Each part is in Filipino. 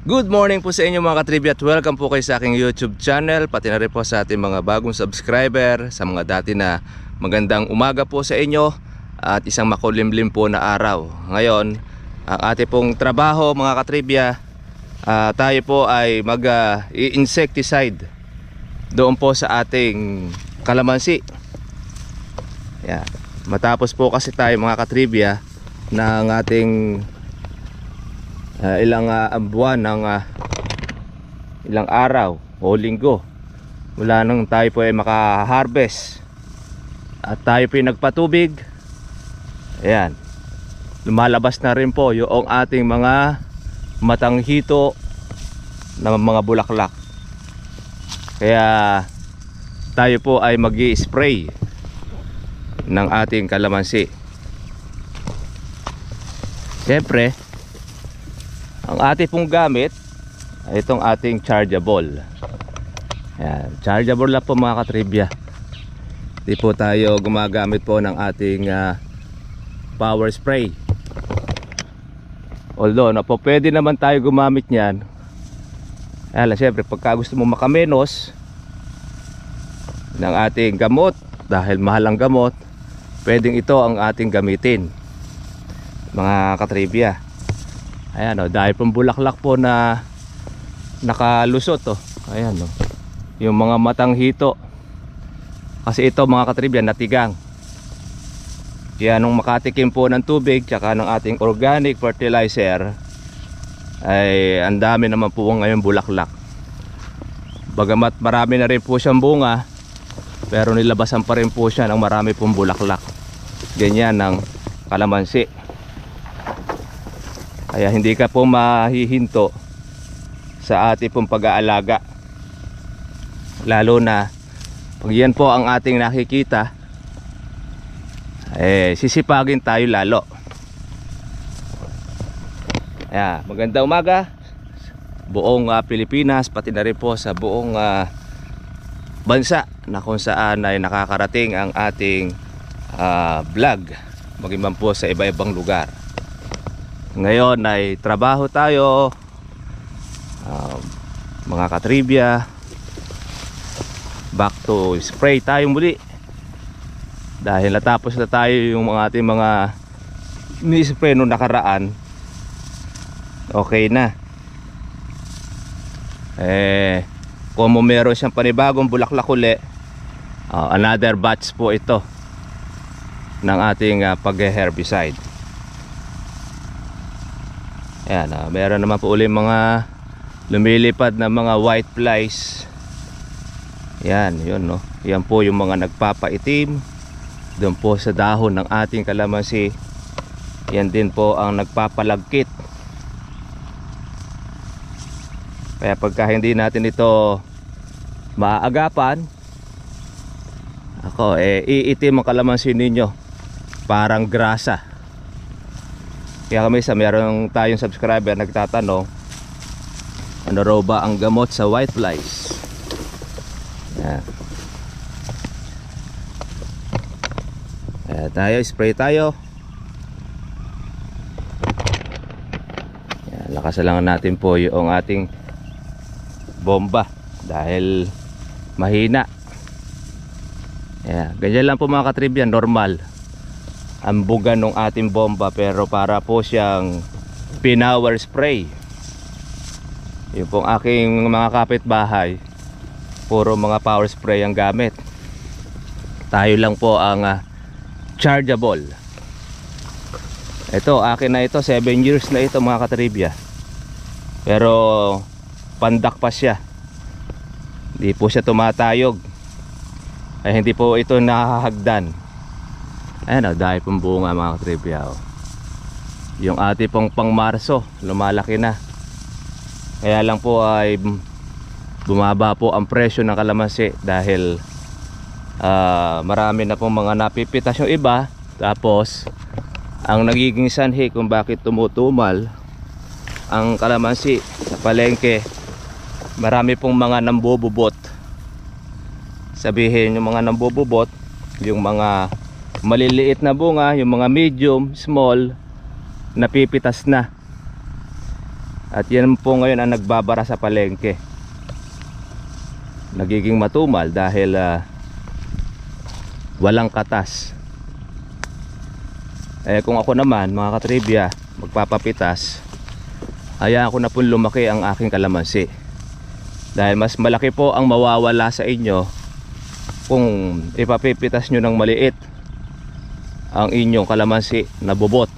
Good morning po sa inyo mga katribya at welcome po kayo sa aking YouTube channel, pati na rin po sa ating mga bagong subscriber, sa mga dati na magandang umaga po sa inyo at isang makulimlim po na araw. Ngayon, ang ating pong trabaho mga katribya, tayo po ay mag-insecticide doon po sa ating kalamansi. Yan. Matapos po kasi tayo mga katribya ng ating ilang buwan ng ilang araw o linggo mula nung tayo po ay maka-harvest at tayo po ay nagpatubig. Ayan, lumalabas na rin po yung ating mga matanghito na mga bulaklak, kaya tayo po ay mag-i-spray ng ating kalamansi. Siyempre, ang ating pong gamit ay itong ating chargeable. Ayan, chargeable lang po mga katribya. Di po tayo gumagamit po ng ating power spray. Although na po pwede naman tayo gumamit niyan. Ayan, siyempre pagka gusto mo makamenos ng ating gamot, dahil mahal ang gamot, pwedeng ito ang ating gamitin mga katribya. Ayan o, dahil pong bulaklak po na nakalusot o. Ayan o, yung mga matanghito. Kasi ito mga katribya natigang. Kaya nung makatikim po ng tubig tsaka ng ating organic fertilizer, ay ang dami naman po ngayon bulaklak. Bagamat marami na rin po siyang bunga, pero nilabasan pa rin po siya ng marami pong bulaklak. Ganyan ng kalamansi. Kaya hindi ka po mahihinto sa ating pong pag-aalaga. Lalo na pag yan po ang ating nakikita, sisipagin tayo lalo. Ayan, magandang umaga buong Pilipinas, pati na rin po sa buong bansa na kung saan ay nakakarating ang ating vlog, magiman po sa iba-ibang lugar. Ngayon ay trabaho tayo mga katribya. Back to spray tayo muli, dahil natapos na tayo yung mga ating mga ni-spray nung nakaraan. Okay na. Kung meron siyang panibagong bulaklak uli, another batch po ito ng ating pag-herbicide. Ayan, meron naman po ulit mga lumilipad na mga white flies. Yan, yun no. Yan po yung mga nagpapaitim doon po sa dahon ng ating kalamansi. Yan din po ang nagpapalagkit. Kaya pagka hindi natin ito maaagapan, iitim ang kalamansi ninyo, parang grasa. Kaya kami meron tayong subscriber nagtatanong, ano raw ba ang gamot sa white flies? Yan. Kaya tayo, spray tayo. Yan, lakasan lang natin po yung ating bomba dahil mahina. Yan, ganyan lang po mga katribyan, normal ang buga ng ating bomba, pero para po siyang pinower spray. Yung pong aking mga kapitbahay, puro mga power spray ang gamit. Tayo lang po ang chargeable. Ito, akin na ito, 7 years na ito mga katribya, pero pandak pa siya. Hindi po siya tumatayog, ay hindi po ito nakahagdan. Ayan o, dahil pong bunga mga katribya o. Yung ating pong pang Marso lumalaki na. Kaya lang po ay bumaba po ang presyo ng kalamansi dahil marami na pong mga napipitas yung iba. Tapos ang nagiging sanhi kung bakit tumutumal ang kalamansi sa palengke, marami pong mga nambububot. Sabihin yung mga nambububot, yung mga maliliit na bunga, yung mga medium, small, napipitas na. At yan po ngayon ang nagbabara sa palengke. Nagiging matumal dahil walang katas. Kung ako naman mga katribya, magpapapitas, hayaan ko na po lumaki ang aking kalamansi. Dahil mas malaki po ang mawawala sa inyo kung ipapipitas nyo ng maliit ang inyong kalamansi na bubot.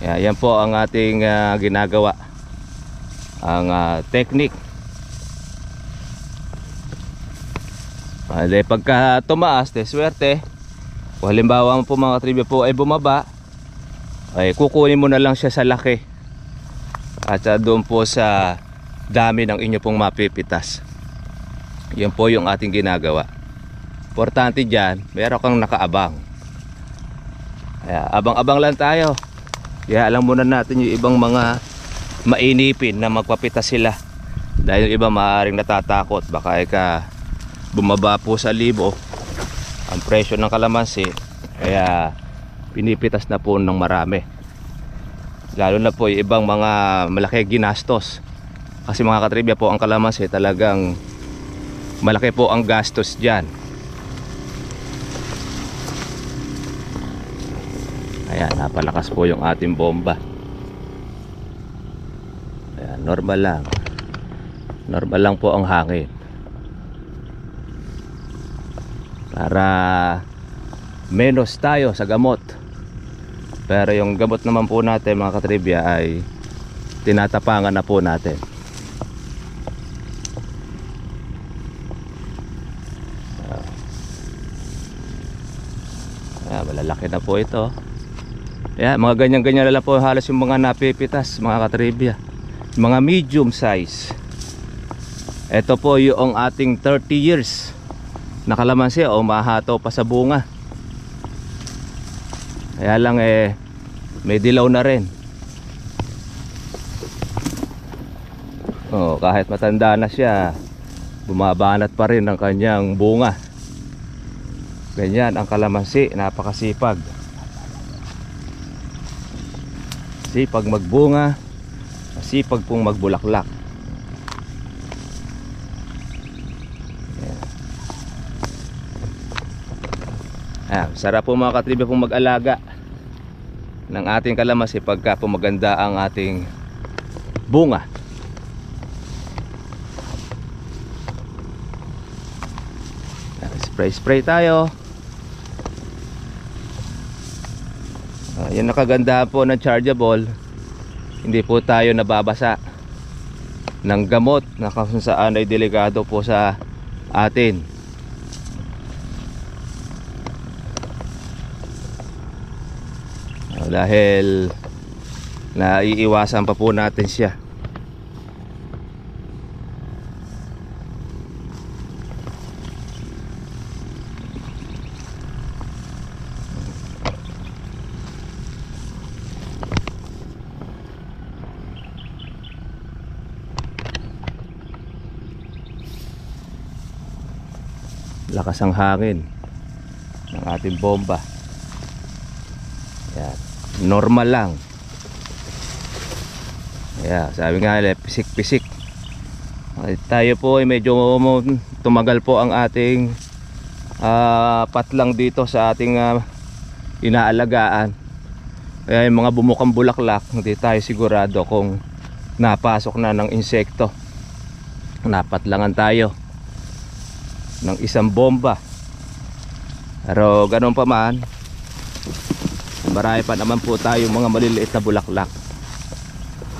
Yan po ang ating ginagawa, ang technique. Pagka tumaas, swerte. Kung halimbawa po mga trivia po ay bumaba, ay kukunin mo na lang siya sa laki at doon po sa dami ng inyo pong mapipitas. Yan po yung ating ginagawa. Importante dyan, meron kang nakaabang. Abang-abang lang tayo. Kaya alam muna natin yung ibang mga mainipin na magpapitas sila. Dahil yung iba maaaring natatakot, baka bumaba po sa libo ang presyo ng kalamansi, kaya pinipitas na po ng marami. Lalo na po yung ibang mga malaki ginastos. Kasi mga katribya po, ang kalamansi talagang malaki po ang gastos dyan. Ayan, napalakas po yung ating bomba. Ayan, normal lang. Normal lang po ang hangin. Para menos tayo sa gamot. Pero yung gamot naman po natin mga katribya ay tinatapangan na po natin. Malalaki na po ito. Mga ganyan-ganyan na lang po halos yung mga napipitas mga katribya. Mga medium size. Ito po yung ating 30 years na kalamansi o mahato pa sa bunga. Kaya lang may dilaw na rin. Kahit matanda na siya, bumabanat pa rin ang kanyang bunga. Ganyan ang kalamansi, napakasipag. Sipag magbunga, sipag pong magbulaklak. Sarap po mga katribya pong mag-alaga ng ating kalamansi pagka po maganda ang ating bunga. Spray tayo. Yan nakagandahan po ng chargeable. Hindi po tayo nababasa ng gamot na kung saan ay delikado po sa atin. Dahil naiiwasan pa po natin siya. Lakas ang hangin ng ating bomba. Yan. Normal lang. Sabi nga pisik-pisik. Tayo po ay medyo tumagal po ang ating patlang dito sa ating inaalagaan. Kaya yung mga bumukang bulaklak, hindi tayo sigurado kung napasok na ng insekto. Napatlangan tayo ng isang bomba. Pero ganun pa man, marami pa naman po tayo mga maliliit na bulaklak.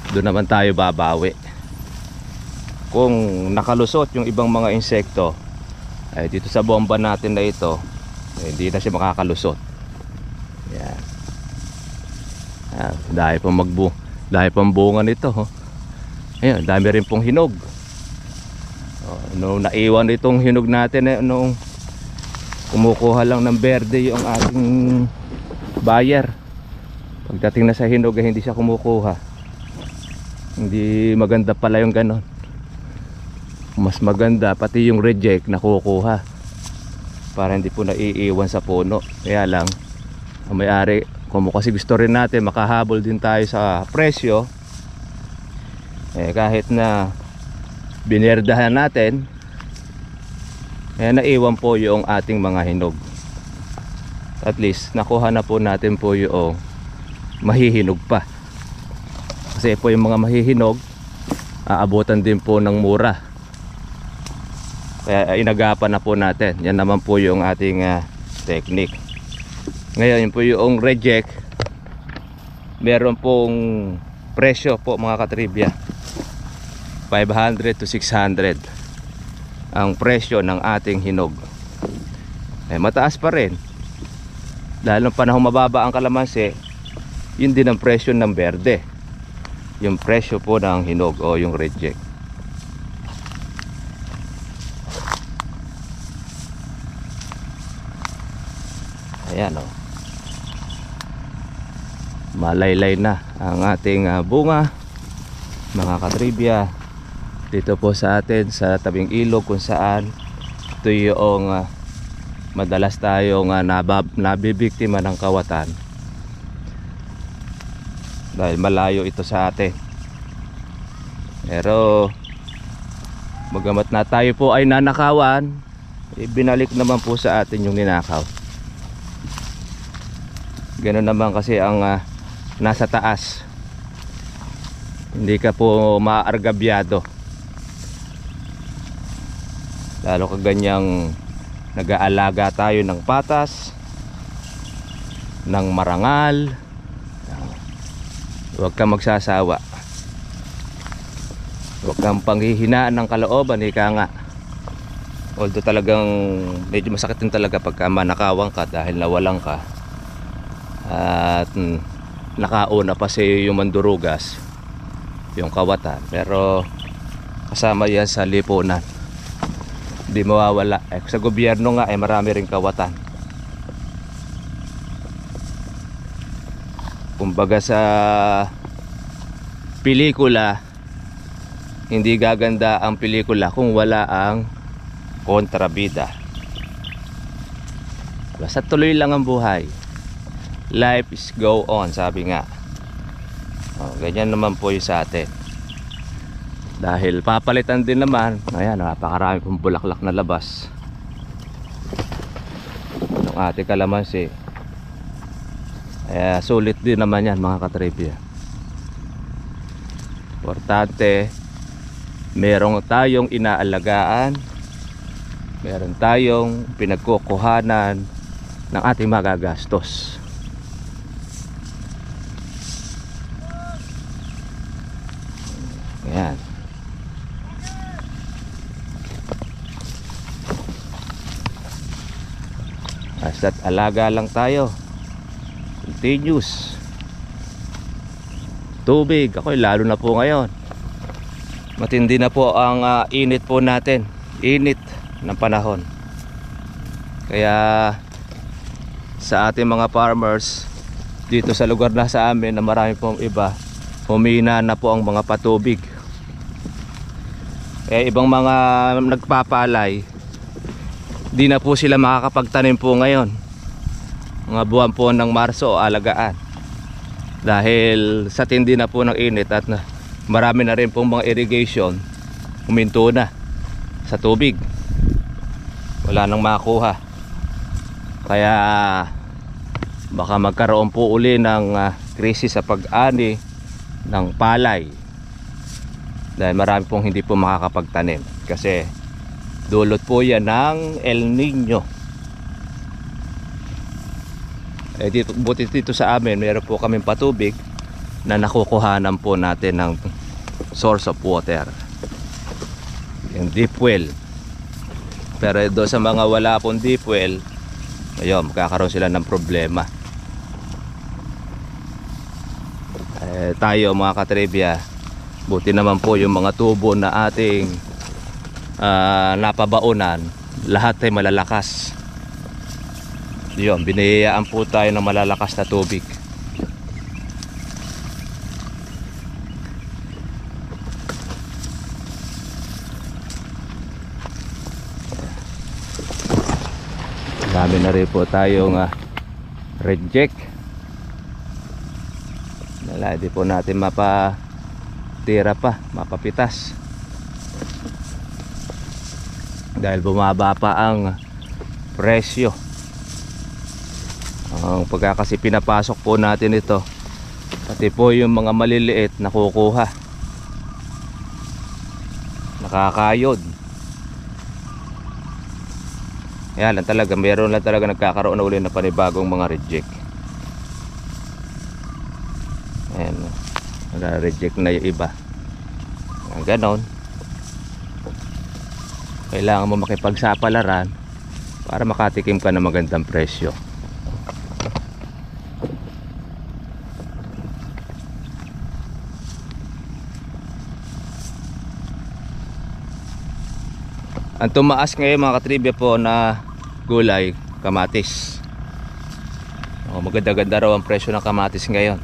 Doon naman tayo babawi. Kung nakalusot yung ibang mga insekto, ay dito sa bomba natin na ito, hindi na siya makakalusot. Yan. Dahil pong bunga nito. Ayun, dami rin pong hinog. Noong naiwan itong hinog natin, noong kumukuha lang ng berde yung ating buyer, pagdating na sa hinog hindi siya kumukuha. Hindi maganda pala yung ganon. Mas maganda pati yung reject na kukuha para hindi po naiiwan sa puno. Kaya lang ang may-ari, kung kasi gusto rin natin makahabol din tayo sa presyo, Kahit na binerdahan natin, naiwan po yung ating mga hinog. At least nakuha na po natin po yung mahihinog pa. Kasi po yung mga mahihinog, aabutan din po ng mura. Kaya inagapan na po natin. Yan naman po yung ating technique. Ngayon yun po yung reject, meron pong presyo po mga katribya, 500 to 600 ang presyo ng ating hinog. Mataas pa rin dahil ng panahong mababa ang kalamansi. Yun din ang presyo ng berde, yung presyo po ng hinog o yung reject. Ayan, oh. Malaylay na ang ating bunga mga katribya dito po sa atin sa tabing ilog, kung saan ito yung madalas tayong nabibiktima ng kawatan dahil malayo ito sa atin. Pero bagamat na tayo po ay nanakawan, ibinalik naman po sa atin yung ninakaw. Ganun naman kasi ang nasa taas, hindi ka po maargabyado lalo ka ganyang nag-aalaga tayo ng patas, ng marangal. Huwag kang magsasawa, huwag kang panghihinaan ng kalooban, ika nga. Although talagang medyo masakit din talaga pagka manakawang ka dahil nawalan ka at nakauna pa sa yung mandurugas, yung kawatan. Pero kasama yan sa lipunan, di mawawala. Sa gobyerno nga marami ring kawatan. Kumbaga sa pelikula, hindi gaganda ang pelikula kung wala ang kontrabida. Basta tuloy lang ang buhay. Life is go on, sabi nga. Ganyan naman po yung sa atin. Dahil papalitan din naman. Ayan, napakarami pong bulaklak na labas ng ating kalamansi. Sulit din naman yan mga katribya. Importante, merong tayong inaalagaan, meron tayong pinagkukuhanan ng ating magagastos. Ayan. Basta't alaga lang tayo, continuous. Tubig, lalo na po ngayon, matindi na po ang init po natin, init ng panahon. Kaya sa ating mga farmers dito sa lugar na sa amin na marami pong iba, humina na po ang mga patubig. Ibang mga nagpapalay, di na po sila makakapagtanim po ngayon, mga buwan po ng Marso o alagaan, dahil sa tindi na po ng init at marami na rin pong mga irrigation, huminto na sa tubig, wala nang makuha. Kaya baka magkaroon po uli ng krisis sa pag-ani ng palay, dahil marami pong hindi po makakapagtanim kasi dulot po yan ng El Nino. Buti dito sa amin meron po kaming patubig na nakukuhanan po natin ng source of water, yung deep well. Pero doon sa mga wala pong deep well, ayun, magkakaroon sila ng problema. Tayo mga katribya, buti naman po yung mga tubo na ating napabaunan, lahat ay malalakas. Yun, biniyayaan po tayo ng malalakas na tubig. Dami na rin po tayong reject. Di po natin tira pa, mapapitas. Dahil bumaba pa ang presyo. Ang pagka kasi pinapasok po natin ito, pati po yung mga maliliit nakukuha, nakakayod. Kaya lang talaga, meron lang talaga nagkakaroon na uli na panibagong mga reject. Ayan, na-reject na yung iba. Ang ganon, kailangan mo makipagsapalaran para makatikim ka ng magandang presyo. Ang tumaas ngayon mga katribya po na gulay, kamatis. Maganda-ganda raw ang presyo ng kamatis ngayon.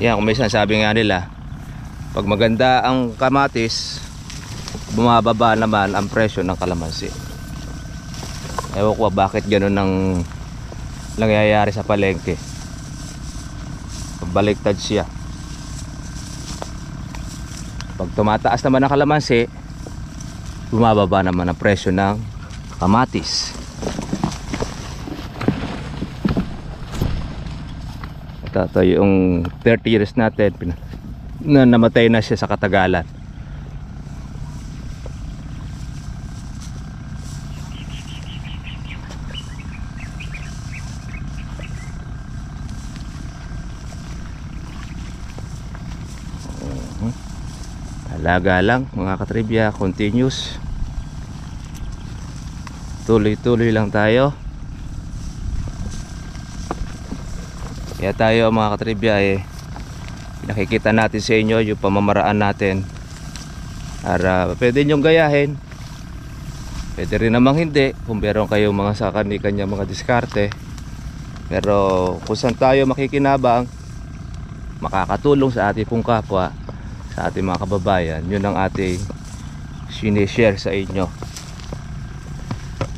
Yan, kung minsan sabi nga nila, pag maganda ang kamatis, bumababa naman ang presyo ng kalamansi. Ewan ko bakit gano'n ang nangyayari sa palengke. Pagbaliktad siya. Pag tumataas naman ang kalamansi, bumababa naman ang presyo ng kamatis. Ito yung 30 years natin na namatay na siya sa katagalan. Alaga lang mga katribya, continuous, tuloy-tuloy lang tayo. Kaya tayo mga katribya nakikita natin sa inyo yung pamamaraan natin para pwede nyong gayahin, pwede rin namang hindi kung meron kayong mga sa kanya mga diskarte. Pero kung saan tayo makikinabang, makakatulong sa ating pong kapwa, sa ating mga kababayan, yun ang ating sinishare sa inyo.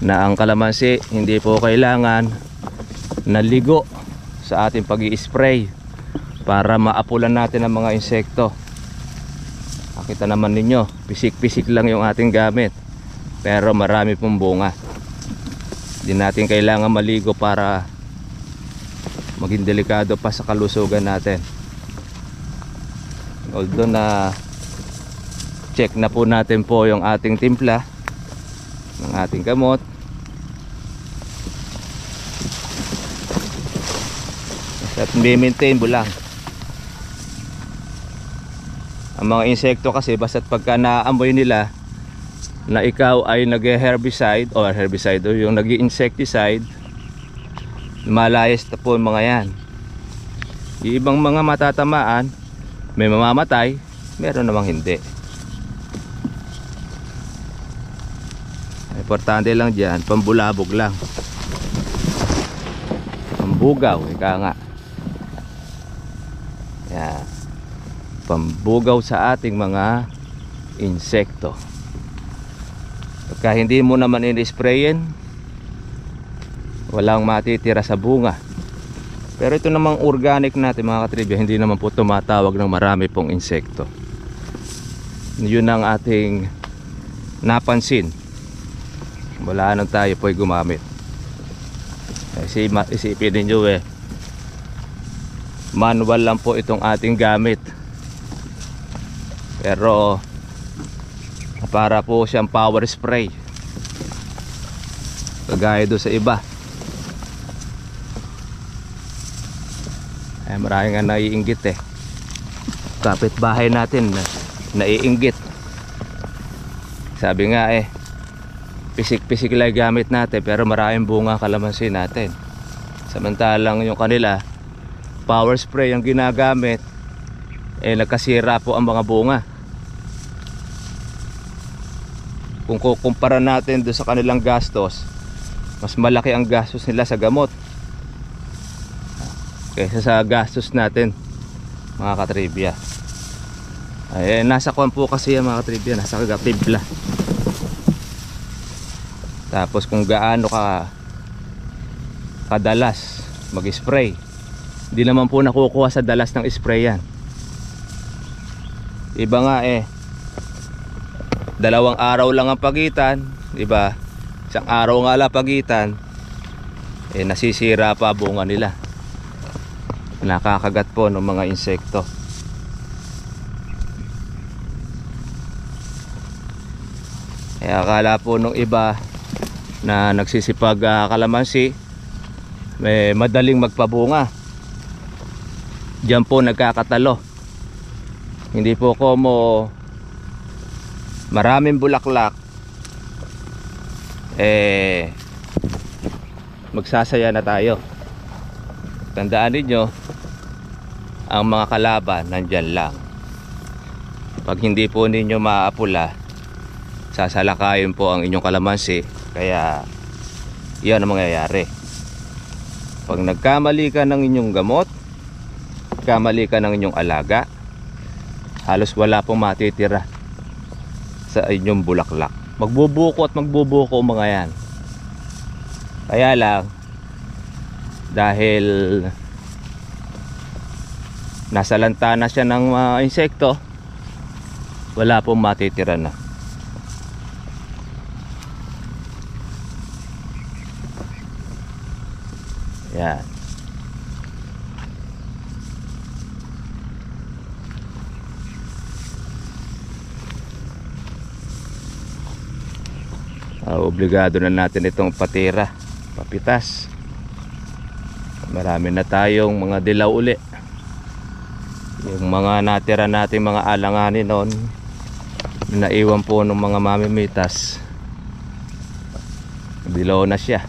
Na ang kalamansi hindi po kailangan naligo sa ating pag-i-spray para maapulan natin ang mga insekto. Nakita naman ninyo, pisik-pisik lang yung ating gamit, pero marami pong bunga. Hindi natin kailangan maligo para maging delikado pa sa kalusugan natin. Although na check na po natin po yung ating timpla ng ating gamot, at maintain mo lang. Ang mga insekto kasi basta't pagka naamoy nila na ikaw ay nag-herbicide o yung nag-insecticide, malayas na po mga yan. Yung ibang mga matatamaan, may mamamatay, meron namang hindi. Importante lang dyan, pambulabog lang, pambugaw, ika nga. Yan, pambugaw sa ating mga insekto. Pagka hindi mo naman in-sprayin, walang matitira sa bunga. Pero ito namang organic natin mga katribya, hindi naman po tumatawag ng marami pong insekto. Yun ang ating napansin mula nang tayo po'y gumamit. Kasi isipin ninyo manual lang po itong ating gamit, pero para po siyang power spray, kagaya doon sa iba. Marami nga naiinggit kapitbahay natin naiinggit. Sabi nga pisik-pisik lang gamit natin, pero maraming bunga kalamansi natin. Samantalang yung kanila power spray ang ginagamit, nagkasira po ang mga bunga. Kung kukumpara natin doon sa kanilang gastos, mas malaki ang gastos nila sa gamot kaysa sa gastos natin mga katribya. Nasa kuwan po kasi yan mga katribya, nasa kagatimpla. Tapos kung gaano ka kadalas mag-spray, hindi naman po nakukuha sa dalas ng spray yan. Iba nga dalawang araw lang ang pagitan, diba? Isang araw nga lang pagitan, nasisira pa bunga nila. Nakakagat po ng mga insekto. Akala po nung iba na nagsisipag kalamansi may madaling magpabunga. Diyan po nagkakatalo. Hindi po como maraming bulaklak magsasaya na tayo. Tandaan ninyo, ang mga kalaban nandyan lang. Pag hindi po ninyo maapula, sasalakayin po ang inyong kalamansi. Kaya yan ang mangyayari. Pag nagkamali ka ng inyong gamot, kamali ka ng inyong alaga, halos wala pong matitira sa inyong bulaklak. Magbubuko at magbubuko mga yan. Kaya lang, dahil nasa lantana siya ng insekto, wala pong matitira na. Yan. Obligado na natin itong patira, papitas. Marami na tayong mga dilaw uli. Yung mga natira nating mga alanganin noon, naiwan po ng mga mamimitas, dilaw na siya.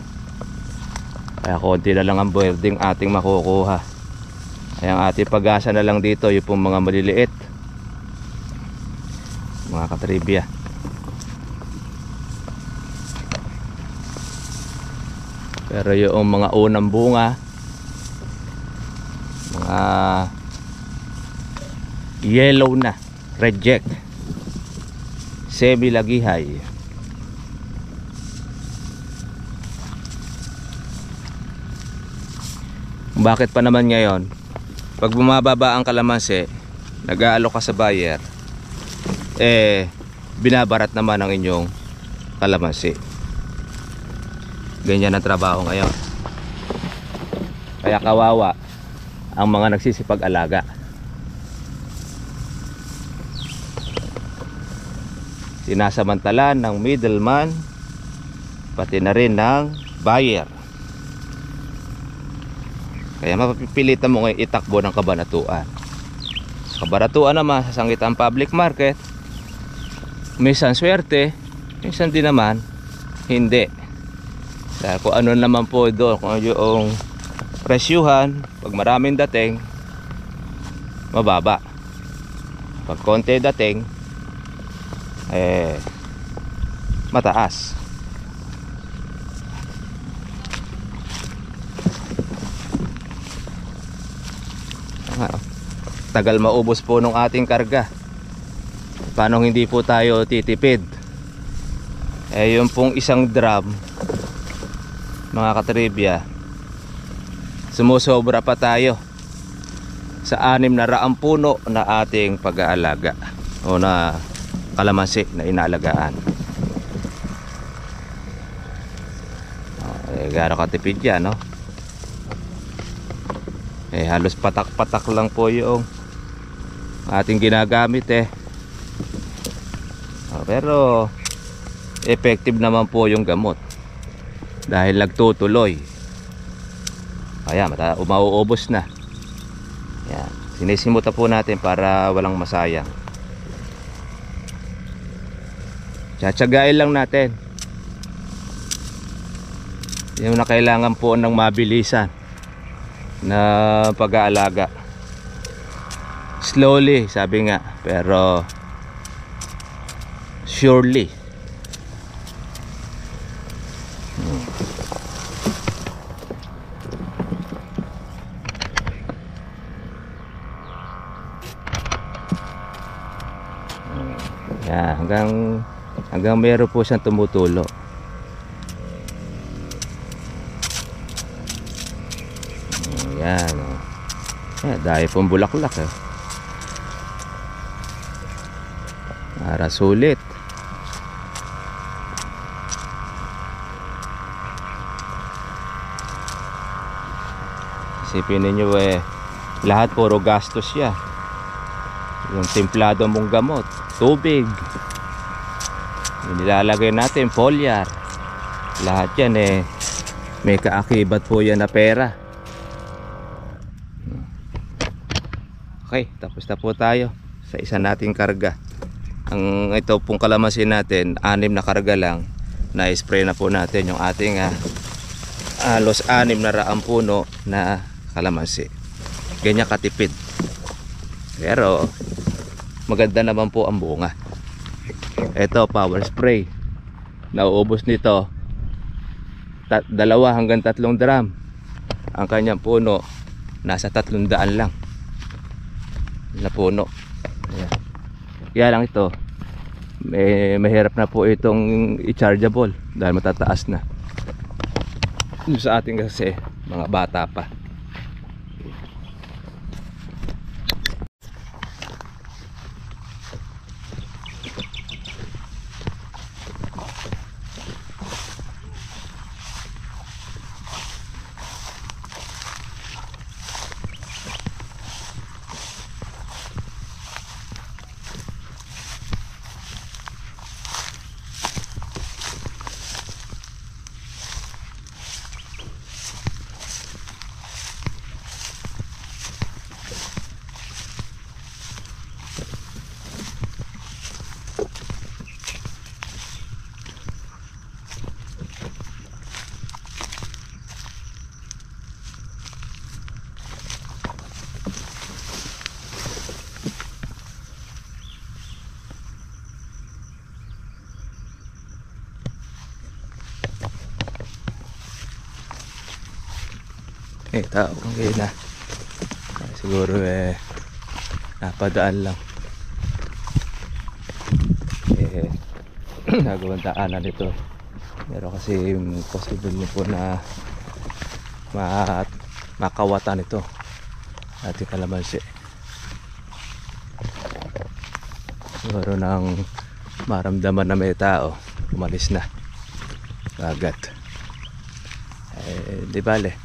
Kaya konti na lang ang birding ating makukuha. Kaya ang ating pag-asa na lang dito yung pong mga maliliit, mga katribya. Pero yung mga unang bunga, mga yellow na, reject, semi-lagihay, bakit pa naman ngayon pag bumababa ang kalamansi, nag-aalok ka sa buyer, binabarat naman ang inyong kalamansi. Ganyan ang trabaho ngayon. Kaya kawawa ang mga nagsisipag-alaga. Sinasamantalan ng middleman, pati na rin ng buyer. Kaya mapipilitan mo ngayon itakbo ng kabanatuan. Sa kabanatuan naman, sa sangitan public market, minsan swerte, minsan din naman hindi. Dahil kung ano naman po doon, kung yung presyuhan, pag maraming dating, mababa. Pag konti dating, mataas. Tagal maubos po nung ating karga. Paano hindi po tayo titipid? Yung pong isang drum, mga katribya, sumusobra pa tayo sa 600 puno na ating pag-aalaga o na kalamansi na inaalagaan. Gano'ng katipid yan, no? Halos patak-patak lang po yung ating ginagamit pero effective naman po yung gamot dahil nagtutuloy. Kaya umauubos na. Yan. Sinisimutan po natin para walang masayang. Tsatsagain lang natin. Yung na kailangan po ng mabilisan na pag-aalaga. Slowly, sabi nga, pero surely. Yan, hanggang meron po siyang tumutulo. Yan, dahil pong bulaklak Para sulit. Isipin ninyo lahat puro gastos siya. Yung templado mong gamot, tubig, yung nilalagay natin, foliar, lahat yan may kaakibat po yan na pera. Okay, tapos na po tayo sa isa nating karga. Ang ito pong kalamansi natin, 6 na karga lang, na spray na po natin yung ating halos 6 na raang puno na kalamansi. Ganyan katipid, pero maganda naman po ang bunga. Ito, power spray, nauubos nito 2 hanggang 3 drum. Ang kanyang puno nasa 300 lang na puno. Ayan. Kaya lang ito mahirap na po itong i-chargeable dahil matataas na. Yung sa ating kasi mga bata pa. Tao ngayon na siguro napadaan lang nagawang daanan ito, pero kasi possible po na makawatan ito ating kalamansi. Siguro nang maramdaman na may tao, umalis na agad. Di bale,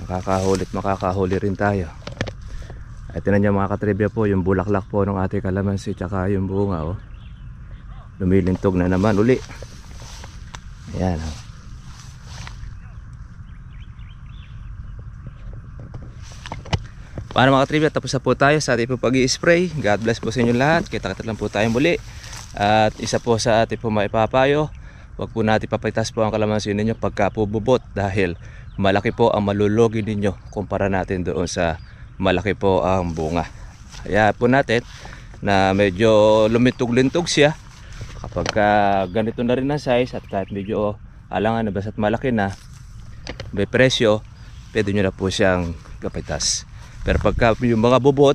makakahuli rin tayo. At tinan nyo mga katribya po, yung bulaklak po ng ating kalamansi tsaka yung bunga lumilintog na naman uli. Ayan Para mga katribya, tapos na po tayo sa ating po pag-i-spray. God bless po sa inyo lahat. Kita-kita lang po tayo muli. At isa po sa ating po maipapayo, huwag po natin papitas po ang kalamansi ninyo pagka po bubot, dahil malaki po ang malulugi ninyo kumpara natin doon sa malaki po ang bunga. Kaya po natin na medyo lumintog-lintog siya kapag ganito na rin ang size, at kahit medyo alangan na basta't malaki na may presyo, pwede nyo na po siyang kapitas. Pero pagka yung mga bubot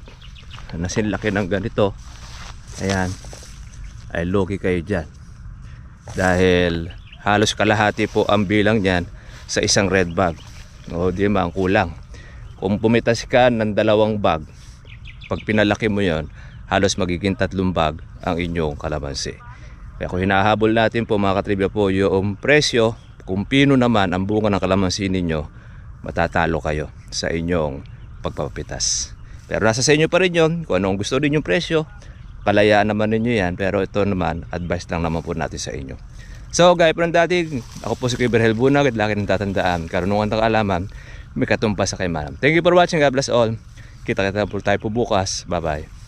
na sinlaki ng ganito, ayan, ay lugi kayo dyan, dahil halos kalahati po ang bilang niyan sa isang red bag. O di ba, ang kulang. Kung pumitas ka ng 2 bag, pag pinalaki mo yon, halos magiging 3 bag ang inyong kalamansi. Kaya kung hinahabol natin po mga katribya po yung presyo, kung pino naman ang bunga ng kalamansi ninyo, matatalo kayo sa inyong pagpapapitas. Pero nasa sa inyo pa rin yun, kung anong gusto din yung presyo, kalayaan naman ninyo yan. Pero ito naman, advice lang naman po natin sa inyo. So gaya po ng dating, ako po si Kuya Berhel Bunag, at lagi ng tatandaan, karunungan ng kaalaman, may katumpas sa kayamanan. Thank you for watching. God bless all. Kita-kita po tayo po bukas. Bye bye.